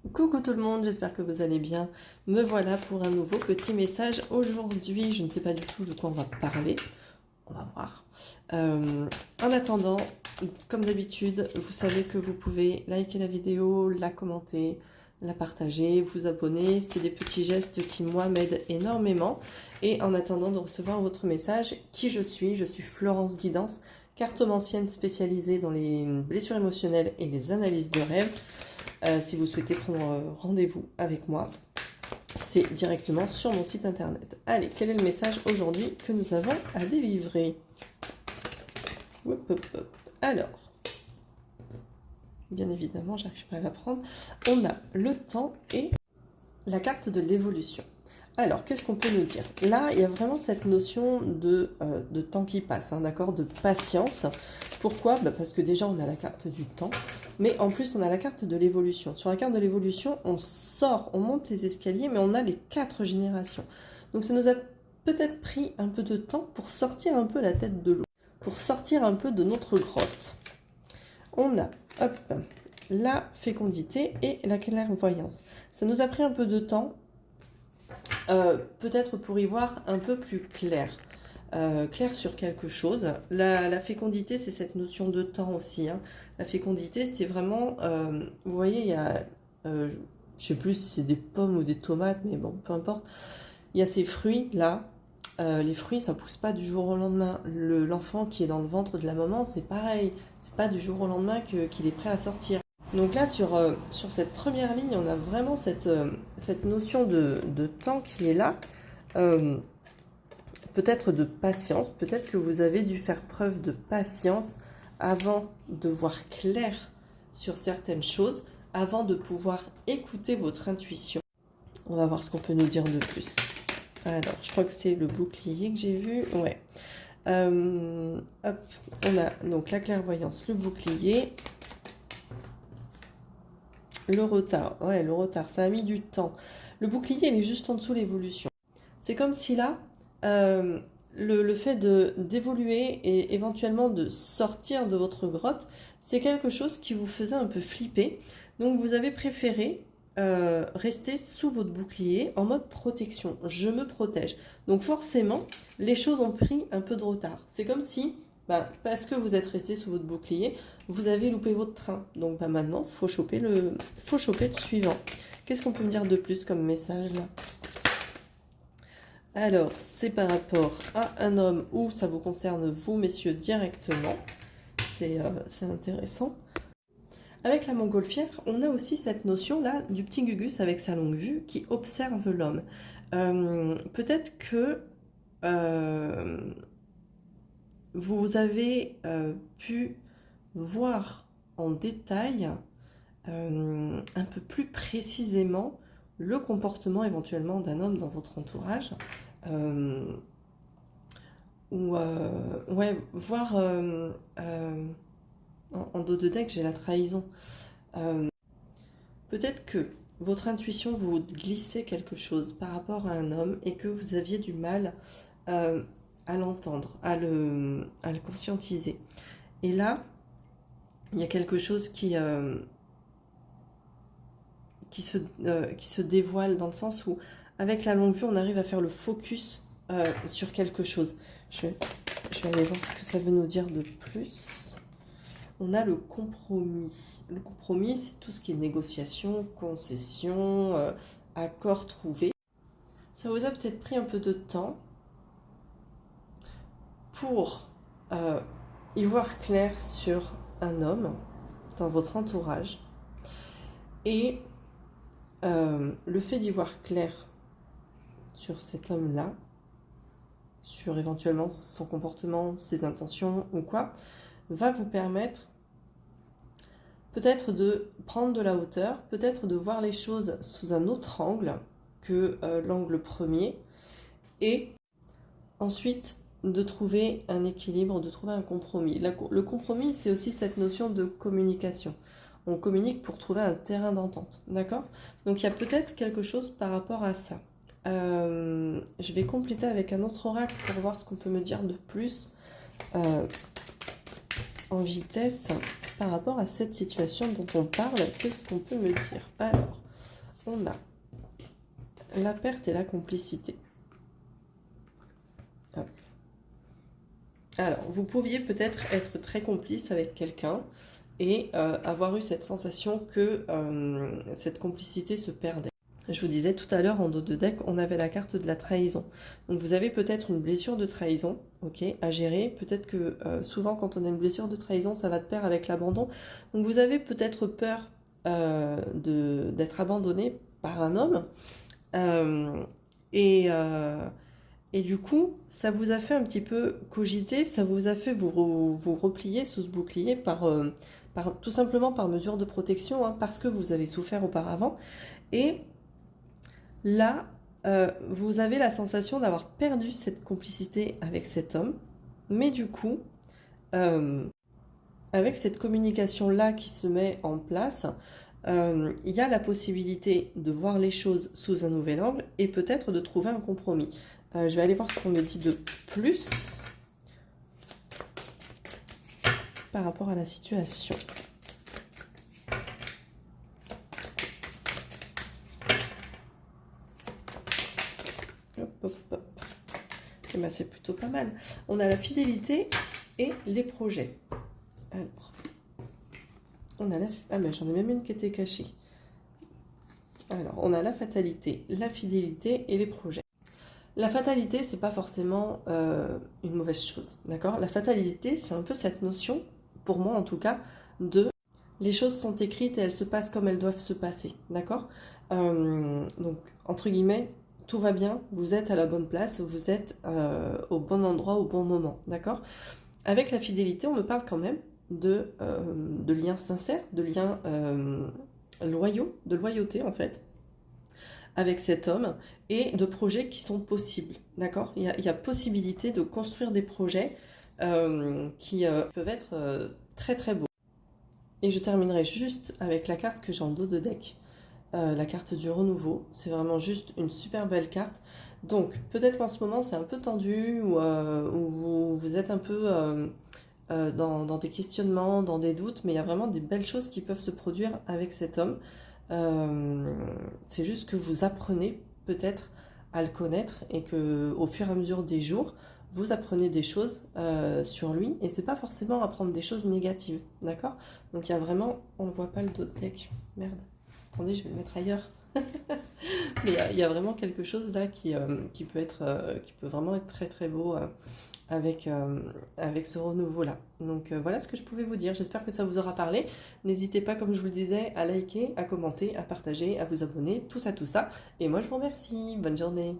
Coucou tout le monde, j'espère que vous allez bien. Me voilà pour un nouveau petit message. Aujourd'hui, je ne sais pas du tout de quoi on va parler. On va voir. En attendant, comme d'habitude, vous savez que vous pouvez liker la vidéo, la commenter, la partager, vous abonner. C'est des petits gestes qui, moi, m'aident énormément. Et en attendant de recevoir votre message, qui je suis Florence Guidance, cartomancienne spécialisée dans les blessures émotionnelles et les analyses de rêves. Si vous souhaitez prendre rendez-vous avec moi, c'est directement sur mon site internet. Allez, quel est le message aujourd'hui que nous avons à délivrer? Alors, bien évidemment, j'arrive pas à la prendre. On a le temps et la carte de l'évolution. Alors, qu'est-ce qu'on peut nous dire? Là, il y a vraiment cette notion de temps qui passe, hein, d'accord, de patience. Pourquoi? Parce que déjà, on a la carte du temps, mais en plus, on a la carte de l'évolution. Sur la carte de l'évolution, on sort, on monte les escaliers, mais on a les 4 générations. Donc, ça nous a peut-être pris un peu de temps pour sortir un peu la tête de l'eau, pour sortir un peu de notre grotte. On a, hop, la fécondité et la clairvoyance. Ça nous a pris un peu de temps, peut-être pour y voir un peu plus clair. Clair sur quelque chose. La fécondité, c'est cette notion de temps aussi, hein. La fécondité, c'est vraiment, vous voyez, il y a, je sais plus si c'est des pommes ou des tomates, mais bon, peu importe. Il y a ces fruits là. Les fruits, ça pousse pas du jour au lendemain. L'enfant qui est dans le ventre de la maman, c'est pareil. C'est pas du jour au lendemain qu'il est prêt à sortir. Donc là, sur cette première ligne, on a vraiment cette notion de temps qui est là. Peut-être de patience, peut-être que vous avez dû faire preuve de patience avant de voir clair sur certaines choses, avant de pouvoir écouter votre intuition. On va voir ce qu'on peut nous dire de plus. Alors, je crois que c'est le bouclier que j'ai vu. Ouais. Hop, on a donc la clairvoyance, le bouclier. Le retard, ouais, le retard, ça a mis du temps. Le bouclier, il est juste en dessous de l'évolution. C'est comme si là, le fait d'évoluer et éventuellement de sortir de votre grotte, c'est quelque chose qui vous faisait un peu flipper. Donc vous avez préféré rester sous votre bouclier en mode protection. Je me protège. Donc forcément, les choses ont pris un peu de retard. C'est comme si, parce que vous êtes resté sous votre bouclier, vous avez loupé votre train. Donc maintenant, faut choper le suivant. Qu'est-ce qu'on peut me dire de plus comme message là? Alors, c'est par rapport à un homme ou ça vous concerne vous, messieurs, directement. C'est intéressant. Avec la montgolfière, on a aussi cette notion-là du petit Gugus avec sa longue vue qui observe l'homme. Peut-être que vous avez pu voir en détail, un peu plus précisément, le comportement éventuellement d'un homme dans votre entourage. Ou ouais, voir en dos de deck, j'ai la trahison. Peut-être que votre intuition vous glissait quelque chose par rapport à un homme et que vous aviez du mal à l'entendre, à le conscientiser. Et là, il y a quelque chose qui se dévoile dans le sens où, avec la longue vue, on arrive à faire le focus sur quelque chose. Je vais aller voir ce que ça veut nous dire de plus. On a le compromis. Le compromis, c'est tout ce qui est négociation, concession, accord trouvé. Ça vous a peut-être pris un peu de temps pour y voir clair sur un homme dans votre entourage. Et le fait d'y voir clair sur cet homme-là, sur éventuellement son comportement, ses intentions ou quoi, va vous permettre peut-être de prendre de la hauteur, peut-être de voir les choses sous un autre angle que l'angle premier, et ensuite de trouver un équilibre, de trouver un compromis. Le compromis, c'est aussi cette notion de communication. On communique pour trouver un terrain d'entente, d'accord? Donc il y a peut-être quelque chose par rapport à ça. Je vais compléter avec un autre oracle pour voir ce qu'on peut me dire de plus en vitesse par rapport à cette situation dont on parle. Qu'est-ce qu'on peut me dire? Alors, on a la perte et la complicité. Hop. Alors, vous pouviez peut-être être très complice avec quelqu'un et avoir eu cette sensation que cette complicité se perdait. Je vous disais tout à l'heure, en dos de deck, on avait la carte de la trahison. Donc vous avez peut-être une blessure de trahison, ok, à gérer. Peut-être que souvent, quand on a une blessure de trahison, ça va de pair avec l'abandon. Donc vous avez peut-être peur d'être abandonné par un homme. Et du coup, ça vous a fait un petit peu cogiter, ça vous a fait vous replier sous ce bouclier tout simplement par mesure de protection, hein, parce que vous avez souffert auparavant. Et là, vous avez la sensation d'avoir perdu cette complicité avec cet homme, mais du coup, avec cette communication-là qui se met en place, il y a la possibilité de voir les choses sous un nouvel angle et peut-être de trouver un compromis. Je vais aller voir ce qu'on me dit de plus par rapport à la situation. Hop, hop, hop. Et ben, c'est plutôt pas mal. On a la fidélité et les projets. Alors, on a ah ben j'en ai même une qui était cachée. Alors, on a la fatalité, la fidélité et les projets. La fatalité, c'est pas forcément une mauvaise chose, d'accord? La fatalité, c'est un peu cette notion, pour moi en tout cas, de les choses sont écrites et elles se passent comme elles doivent se passer, d'accord? Donc, entre guillemets, tout va bien, vous êtes à la bonne place, vous êtes au bon endroit, au bon moment, d'accord? Avec la fidélité, on me parle quand même de liens sincères, de liens loyaux, de loyauté en fait, avec cet homme et de projets qui sont possibles, d'accord? Il y a possibilité de construire des projets qui peuvent être très très beaux. Et je terminerai juste avec la carte que j'ai en dos de deck, la carte du renouveau. C'est vraiment juste une super belle carte. Donc peut-être qu'en ce moment c'est un peu tendu ou vous êtes un peu dans des questionnements, dans des doutes, mais il y a vraiment des belles choses qui peuvent se produire avec cet homme. C'est juste que vous apprenez peut-être à le connaître et que au fur et à mesure des jours, vous apprenez des choses sur lui et c'est pas forcément apprendre des choses négatives, d'accord? Donc il y a vraiment, on ne voit pas le dos de deck, merde. Attendez, je vais le mettre ailleurs. Mais il y a vraiment quelque chose là qui peut vraiment être très très beau avec ce renouveau-là. Donc voilà ce que je pouvais vous dire. J'espère que ça vous aura parlé. N'hésitez pas, comme je vous le disais, à liker, à commenter, à partager, à vous abonner, tout ça, tout ça. Et moi, je vous remercie. Bonne journée.